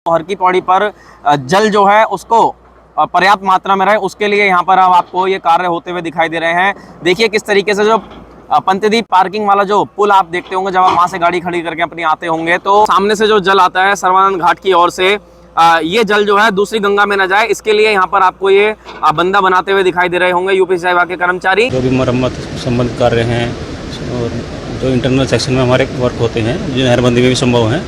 तो हर की पौड़ी पर जल जो है उसको पर्याप्त मात्रा में रहे, उसके लिए यहाँ पर अब आपको ये कार्य होते हुए दिखाई दे रहे हैं। देखिए किस तरीके से जो पंतदीप पार्किंग वाला जो पुल आप देखते होंगे, जब आप वहां से गाड़ी खड़ी करके अपनी आते होंगे तो सामने से जो जल आता है सर्वानंद घाट की ओर से, ये जल जो है दूसरी गंगा में न जाए, इसके लिए यहाँ पर आपको ये बंदा बनाते हुए दिखाई दे रहे होंगे यूपी सिंचाई विभाग के कर्मचारी। जो भी मरम्मत संबंधित कार्य हैं और जो इंटरनल सेक्शन में हमारे वर्क होते हैं, जो नहरबंदी में भी संभव हैं,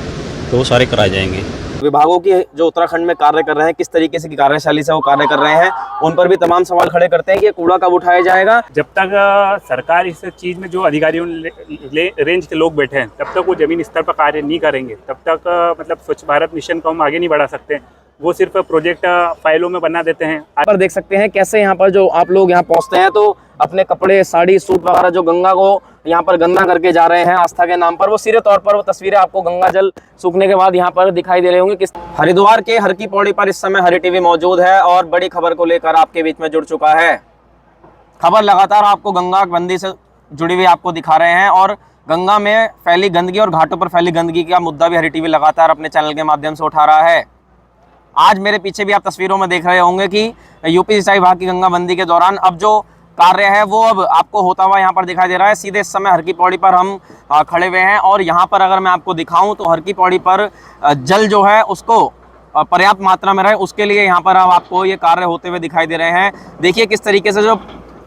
तो वो सारे कराए जाएंगे। विभागों की जो उत्तराखंड में कार्य कर रहे हैं, किस तरीके से कार्यशैली से वो कार्य कर रहे हैं, उन पर भी तमाम सवाल खड़े करते हैं कि ये कूड़ा कब उठाया जाएगा। जब तक सरकार इस चीज़ में जो अधिकारियों रेंज के लोग बैठे हैं, तब तक वो जमीन स्तर पर कार्य नहीं करेंगे, तब तक मतलब स्वच्छ भारत मिशन को हम आगे नहीं बढ़ा सकते। वो सिर्फ प्रोजेक्ट फाइलों में बना देते हैं। आप पर देख सकते हैं कैसे यहाँ पर जो आप लोग यहाँ पहुँचते हैं तो अपने कपड़े, साड़ी, सूट वगैरह जो गंगा को यहाँ पर गंदा करके जा रहे हैं आस्था के नाम पर, वो सीधे तौर पर वो तस्वीरें आपको गंगा जल सूखने के बाद यहाँ पर दिखाई दे रहे होंगे। किस हरिद्वार के हर की पौड़ी पर इस समय हरी टीवी मौजूद है और बड़ी खबर को लेकर आपके बीच में जुड़ चुका है। खबर लगातार आपको गंगा बंदी से जुड़ी हुई आपको दिखा रहे हैं और गंगा में फैली गंदगी और घाटों पर फैली गंदगी का मुद्दा भी हरी टीवी लगातार अपने चैनल के माध्यम से उठा रहा है। आज मेरे पीछे भी आप तस्वीरों में देख रहे होंगे कि यूपी सिंचाई विभाग की गंगा बंदी के दौरान अब जो कार्य है वो अब आपको होता हुआ यहाँ पर दिखाई दे रहा है। सीधे इस समय हर की पौड़ी पर हम खड़े हुए हैं और यहाँ पर अगर मैं आपको दिखाऊं तो हर की पौड़ी पर जल जो है उसको पर्याप्त मात्रा में रहे, उसके लिए यहाँ पर अब आपको ये कार्य होते हुए दिखाई दे रहे हैं। देखिए किस तरीके से जो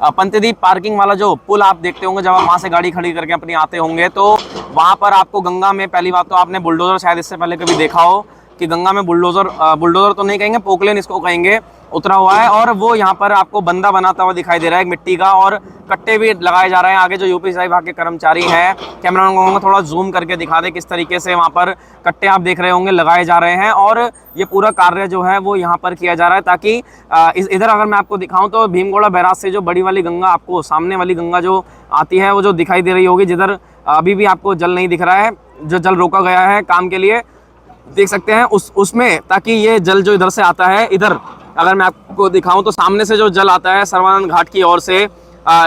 पंतदीप पार्किंग वाला जो पुल आप देखते होंगे, जब आप वहाँ से गाड़ी खड़ी करके अपनी आते होंगे तो वहाँ पर आपको गंगा में पहली बात तो आपने बुलडोजर शायद इससे पहले कभी देखा हो कि गंगा में बुलडोजर तो नहीं कहेंगे, पोकलेन इसको कहेंगे, उतरा हुआ है और वो यहाँ पर आपको बंदा बनाता हुआ दिखाई दे रहा है मिट्टी का, और कट्टे भी लगाए जा रहे हैं। आगे जो यूपी सिंचाई विभाग के कर्मचारी हैं, कैमरामैन को थोड़ा जूम करके दिखा दे किस तरीके से वहाँ पर कट्टे आप देख रहे होंगे लगाए जा रहे हैं और ये पूरा कार्य जो है वो यहाँ पर किया जा रहा है ताकि इधर अगर मैं आपको दिखाऊं तो भीमगोड़ा बैराज से जो बड़ी वाली गंगा, आपको सामने वाली गंगा जो आती है वो जो दिखाई दे रही होगी, जिधर अभी भी आपको जल नहीं दिख रहा है, जो जल रोका गया है काम के लिए, देख सकते हैं उसमें, ताकि ये जल जो इधर से आता है, इधर अगर मैं आपको दिखाऊं तो सामने से जो जल आता है सर्वानंद घाट की ओर से,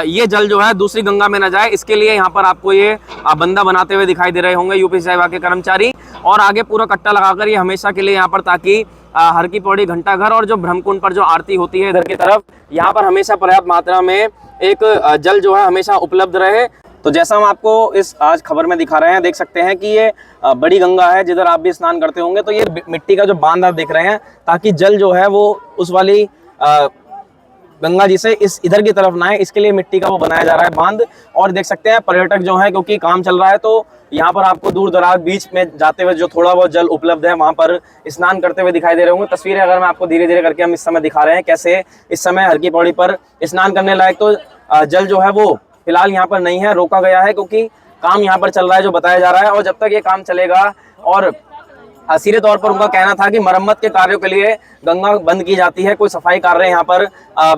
ये जल जो है दूसरी गंगा में न जाए, इसके लिए यहाँ पर आपको ये बंदा बनाते हुए दिखाई दे रहे होंगे यूपी सिंचाई विभाग के कर्मचारी। और आगे पूरा कट्टा लगाकर ये हमेशा के लिए यहाँ पर, ताकि हर की पौड़ी घंटाघर और जो ब्रह्मकुंड पर जो आरती होती है इधर की तरफ, यहाँ पर हमेशा पर्याप्त मात्रा में एक जल जो है हमेशा उपलब्ध रहे। तो जैसा हम आपको इस आज खबर में दिखा रहे हैं, देख सकते हैं कि ये बड़ी गंगा है जिधर आप भी स्नान करते होंगे, तो ये मिट्टी का जो बांध आप देख रहे हैं, ताकि जल जो है वो उस वाली गंगा जी से इस इधर की तरफ ना है, इसके लिए मिट्टी का वो बनाया जा रहा है बांध। और देख सकते हैं पर्यटक जो है, क्योंकि काम चल रहा है तो यहाँ पर आपको दूर दराज बीच में जाते हुए जो थोड़ा बहुत जल उपलब्ध है वहां पर स्नान करते हुए दिखाई दे रहे होंगे। तस्वीरें अगर मैं आपको धीरे धीरे करके हम इस समय दिखा रहे हैं कैसे इस समय हर की पौड़ी पर स्नान करने लायक तो जल जो है वो फिलहाल यहाँ पर नहीं है, रोका गया है क्योंकि काम यहाँ पर चल रहा है जो बताया जा रहा है। और जब तक ये काम चलेगा, और सीधे तौर पर उनका कहना था कि मरम्मत के कार्यों के लिए गंगा बंद की जाती है, कोई सफाई कार्य यहाँ पर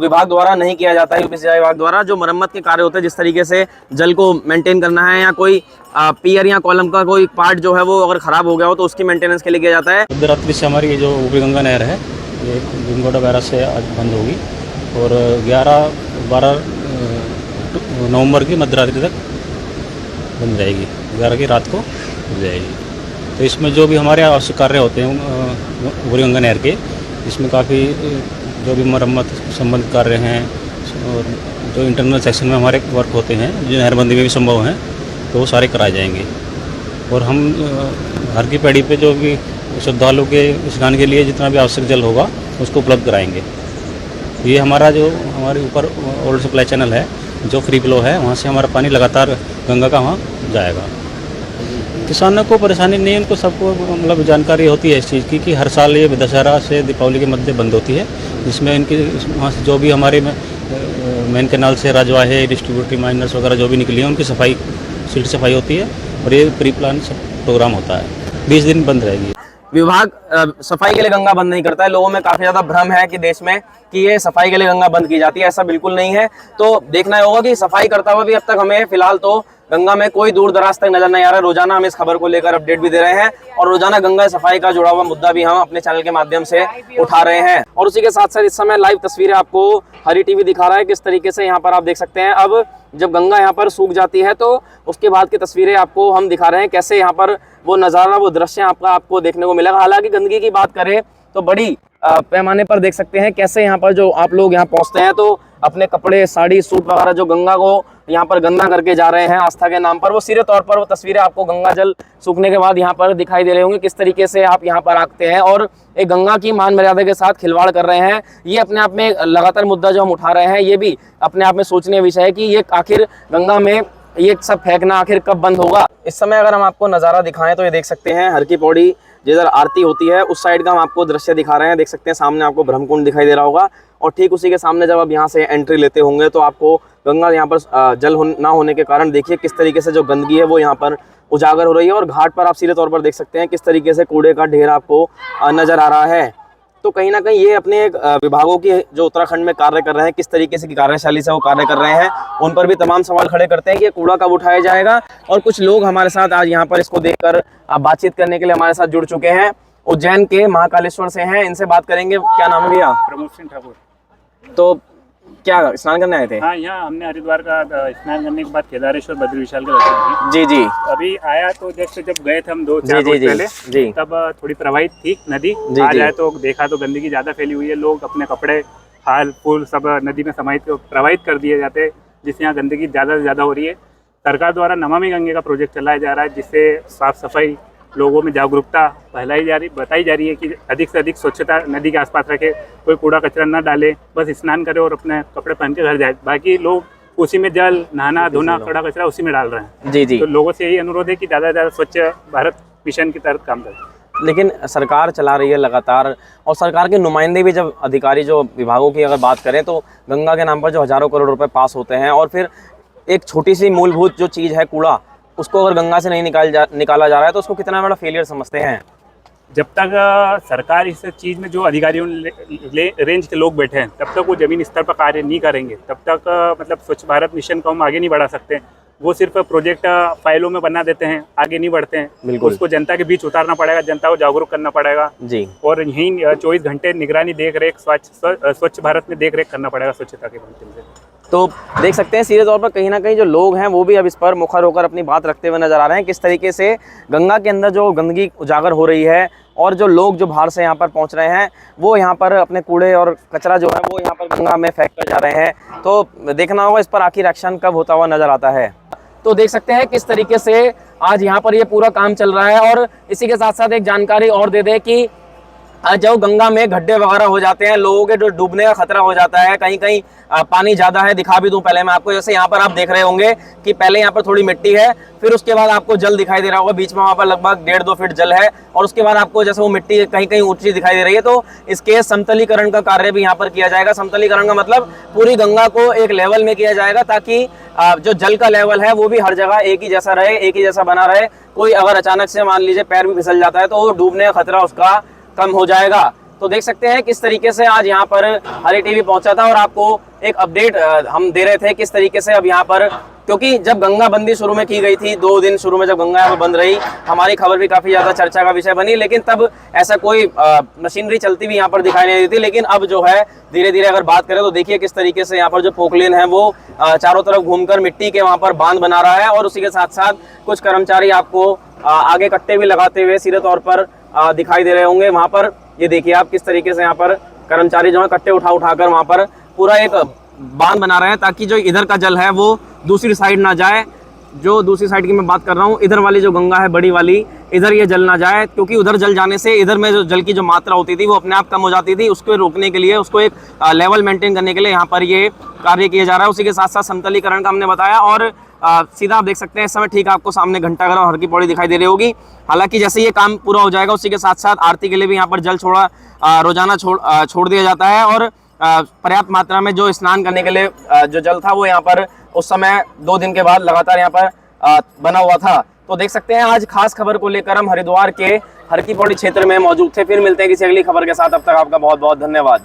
विभाग द्वारा नहीं किया जाता है। यूपी सिंचाई विभाग द्वारा जो मरम्मत के कार्य होते हैं, जिस तरीके से जल को मेंटेन करना है या कोई पियर या कॉलम का कोई पार्ट जो है वो अगर खराब हो गया हो तो उसकी मेंटेनेंस के लिए किया जाता है। मध्यरात्रि से हमारी ये जो ऊपरी गंगा नहर है ये भीमगोड़ा बैराज से आज बंद होगी और 11-12 नवंबर की मध्यरात्रि तक बंद रहेगी, 11 की रात को खुल जाएगी। तो इसमें जो भी हमारे आवश्यक कार्य होते हैं ऊपरी गंगा नहर के, इसमें काफ़ी जो भी मरम्मत संबंधित कार्य हैं और जो इंटरनल सेक्शन में हमारे वर्क होते हैं, जो नहरबंदी में भी संभव हैं, तो वो सारे कराए जाएंगे। और हम हर की पैड़ी पे जो भी श्रद्धालु के स्नान के लिए जितना भी आवश्यक जल होगा उसको उपलब्ध कराएंगे। ये हमारा जो हमारे ऊपर ओल्ड सप्लाई चैनल है, जो फ्री फ्लो है, वहाँ से हमारा पानी लगातार गंगा का वहाँ जाएगा। किसानों को परेशानी नहीं, उनको सबको मतलब जानकारी होती है इस चीज़ की कि हर साल ये दशहरा से दीपावली के मध्य बंद होती है, जिसमें इनकी वहाँ से जो भी हमारे मेन कैनाल से राजवाहे, डिस्ट्रीब्यूटरी माइनर्स वगैरह जो भी निकली हैं, उनकी सफाई, सीट सफाई होती है और ये प्री प्लान सब प्रोग्राम होता है। 20 दिन बंद रहेगी। विभाग सफाई के लिए गंगा बंद नहीं करता है। लोगों में काफी ज्यादा भ्रम है कि देश में कि ये सफाई के लिए गंगा बंद की जाती है, ऐसा बिल्कुल नहीं है। तो देखना होगा कि सफाई करता हुआ भी अब तक हमें फिलहाल तो गंगा में कोई दूर दराज तक नजर नहीं आ रहा है। रोजाना हम इस खबर को लेकर अपडेट भी दे रहे हैं और रोजाना गंगा सफाई का जुड़ा हुआ मुद्दा भी हम अपने चैनल के माध्यम से उठा रहे हैं। और उसी के साथ साथ इस समय लाइव तस्वीरें आपको हरी टीवी दिखा रहा है किस तरीके से यहाँ पर आप देख सकते हैं। अब जब गंगा यहाँ पर सूख जाती है तो उसके बाद की तस्वीरें आपको हम दिखा रहे हैं, कैसे यहाँ पर वो नज़ारा, वो दृश्य आपको देखने को मिलेगा। हालांकि गंदगी की बात करें तो बड़ी पैमाने पर देख सकते हैं कैसे यहाँ पर जो आप लोग यहाँ पहुँचते हैं तो अपने कपड़े, साड़ी, सूट वगैरह जो गंगा को यहाँ पर गंदा करके जा रहे हैं आस्था के नाम पर, वो सीधे तौर पर वो तस्वीरें आपको गंगा जल सूखने के बाद यहाँ पर दिखाई दे रहे होंगे किस तरीके से आप यहाँ पर आते हैं और एक गंगा की मान मर्यादा के साथ खिलवाड़ कर रहे हैं। ये अपने आप में लगातार मुद्दा जो हम उठा रहे हैं, ये भी अपने आप में सोचने विषय है कि ये आखिर गंगा में ये सब फेंकना आखिर कब बंद होगा। इस समय अगर हम आपको नज़ारा दिखाएं तो ये देख सकते हैं हर की पौड़ी जिधर आरती होती है उस साइड का हम आपको दृश्य दिखा रहे हैं। देख सकते हैं सामने आपको ब्रह्मकुंड दिखाई दे रहा होगा और ठीक उसी के सामने जब आप यहाँ से एंट्री लेते होंगे तो आपको गंगा यहाँ पर जल ना होने के कारण देखिए किस तरीके से जो गंदगी है वो यहाँ पर उजागर हो रही है। और घाट पर आप सीधे तौर पर देख सकते हैं किस तरीके से कूड़े का ढेर आपको नजर आ रहा है। तो कहीं ना कहीं ये अपने विभागों की जो उत्तराखंड में कार्य कर रहे हैं, किस तरीके से कार्यशैली से वो कार्य कर रहे हैं, उन पर भी तमाम सवाल खड़े करते हैं कि ये कूड़ा कब उठाया जाएगा। और कुछ लोग हमारे साथ आज यहाँ पर इसको देखकर बातचीत करने के लिए हमारे साथ जुड़ चुके हैं। उज्जैन के महाकालेश्वर से हैं, इनसे बात करेंगे। क्या नाम है भैया? प्रमोद सिंह ठाकुर। तो क्या स्नान करने आए थे? हाँ, यहाँ हमने हरिद्वार का स्नान करने के बाद केदारेश्वर बद्री विशाल के दर्शन जी जी अभी आया तो जैसे जब गए थे हम 2-4 रोज पहले जी तब थोड़ी प्रवाहित थी नदी। आज आए तो देखा तो गंदगी ज्यादा फैली हुई है। लोग अपने कपड़े, फाल फूल सब नदी में प्रवाहित कर दिए जाते हैं, जिससे यहाँ गंदगी ज़्यादा से ज़्यादा हो रही है। सरकार द्वारा नमामि गंगे का प्रोजेक्ट चलाया जा रहा है, जिससे साफ सफाई, लोगों में जागरूकता बताई जा रही है कि अधिक से अधिक स्वच्छता नदी के आसपास रखे, कोई कूड़ा कचरा न डाले, बस स्नान करे और अपने कपड़े पहन के घर जाए। बाकी लोग उसी में जल, नहाना धोना, कूड़ा कचरा उसी में डाल रहे हैं। जी जी। तो लोगों से यही अनुरोध है कि ज़्यादा से ज़्यादा स्वच्छ भारत मिशन की तरफ काम करें। लेकिन सरकार चला रही है लगातार, और सरकार के नुमाइंदे भी, जब अधिकारी जो विभागों की अगर बात करें तो गंगा के नाम पर जो हज़ारों करोड़ रुपए पास होते हैं और फिर एक छोटी सी मूलभूत जो चीज़ है कूड़ा, उसको अगर गंगा से नहीं निकाला जा रहा है तो उसको कितना बड़ा फेलियर समझते हैं। जब तक सरकार इस चीज़ में जो अधिकारियों रेंज के लोग बैठे हैं तब तक वो ज़मीन स्तर पर कार्य नहीं करेंगे, तब तक मतलब स्वच्छ भारत मिशन को हम आगे नहीं बढ़ा सकते। वो सिर्फ प्रोजेक्ट फाइलों में बना देते हैं, आगे नहीं बढ़ते हैं। बिल्कुल। उसको जनता के बीच उतारना पड़ेगा, जनता को जागरूक करना पड़ेगा जी। और यहीं 24 घंटे निगरानी, देख रेख, स्वच्छ भारत में देख रेख करना पड़ेगा स्वच्छता के माध्यम से। तो देख सकते हैं सीधे तौर पर कहीं ना कहीं जो लोग हैं वो भी अब इस पर मुखर होकर अपनी बात रखते हुए नजर आ रहे हैं, किस तरीके से गंगा के अंदर जो गंदगी उजागर हो रही है और जो लोग जो बाहर से यहाँ पर पहुँच रहे हैं वो यहाँ पर अपने कूड़े और कचरा जो है वो यहाँ पर गंगा में फेंक कर जा रहे हैं। तो देखना होगा इस पर आखिर एक्शन कब होता हुआ नजर आता है। तो देख सकते हैं किस तरीके से आज यहाँ पर ये पूरा काम चल रहा है। और इसी के साथ साथ एक जानकारी और दे दें कि जो गंगा में गड्ढे वगैरह हो जाते हैं, लोगों के जो डूबने का खतरा हो जाता है, कहीं कहीं पानी ज़्यादा है। दिखा भी दूं पहले मैं आपको, जैसे यहाँ पर आप देख रहे होंगे कि पहले यहाँ पर थोड़ी मिट्टी है, फिर उसके बाद आपको जल दिखाई दे रहा होगा, बीच में वहाँ पर लगभग 1.5-2 फीट जल है और उसके बाद आपको जैसे वो मिट्टी कहीं कहीं ऊंची दिखाई दे रही है। तो इसके समतलीकरण का कार्य भी यहाँ पर किया जाएगा। समतलीकरण का मतलब पूरी गंगा को एक लेवल में किया जाएगा ताकि जो जल का लेवल है वो भी हर जगह एक ही जैसा रहे, एक ही जैसा बना रहे। कोई अगर अचानक से मान लीजिए पैर भी फिसल जाता है तो वो डूबने का खतरा उसका कम हो जाएगा। तो देख सकते हैं किस तरीके से आज यहाँ पर हरी टीवी पहुंचा था और आपको एक अपडेट हम दे रहे थे किस तरीके से अब यहाँ पर, क्योंकि जब गंगा बंदी शुरू में की गई थी 2 दिन शुरू में जब गंगा यहाँ पर बंद रही, हमारी खबर भी काफी ज्यादा चर्चा का विषय बनी, लेकिन तब ऐसा कोई मशीनरी चलती भी यहाँ पर दिखाई नहीं देती। लेकिन अब जो है धीरे धीरे अगर बात करें तो देखिए किस तरीके से यहाँ पर जो पोकलेन है वो चारों तरफ घूमकर मिट्टी के वहाँ पर बांध बना रहा है और उसी के साथ साथ कुछ कर्मचारी आपको आगे कट्टे भी लगाते हुए सीधे तौर पर दिखाई दे रहे होंगे। वहाँ पर ये देखिए आप किस तरीके से यहाँ पर कर्मचारी जो है कट्टे उठाकर वहाँ पर पूरा एक बांध बना रहे हैं ताकि जो इधर का जल है वो दूसरी साइड ना जाए। जो दूसरी साइड की मैं बात कर रहा हूँ, इधर वाली जो गंगा है बड़ी वाली, इधर ये जल ना जाए, क्योंकि उधर जल जाने से इधर में जो जल की जो मात्रा होती थी वो अपने आप कम हो जाती थी। उसको रोकने के लिए, उसको एक लेवल मेंटेन करने के लिए यहाँ पर ये कार्य किया जा रहा है। उसी के साथ साथ समतलीकरण का हमने बताया और सीधा आप देख सकते हैं इस समय ठीक आपको सामने घंटाघर और हर की पौड़ी दिखाई दे रही होगी। हालांकि जैसे ये काम पूरा हो जाएगा उसी के साथ साथ आरती के लिए भी यहाँ पर जल रोजाना छोड़ दिया जाता है और पर्याप्त मात्रा में जो स्नान करने के लिए जो जल था वो यहाँ पर उस समय 2 दिन के बाद लगातार यहाँ पर बना हुआ था। तो देख सकते हैं आज खास खबर को लेकर हम हरिद्वार के हर की पौड़ी क्षेत्र में मौजूद थे। फिर मिलते हैं किसी अगली खबर के साथ, अब तक आपका बहुत बहुत धन्यवाद।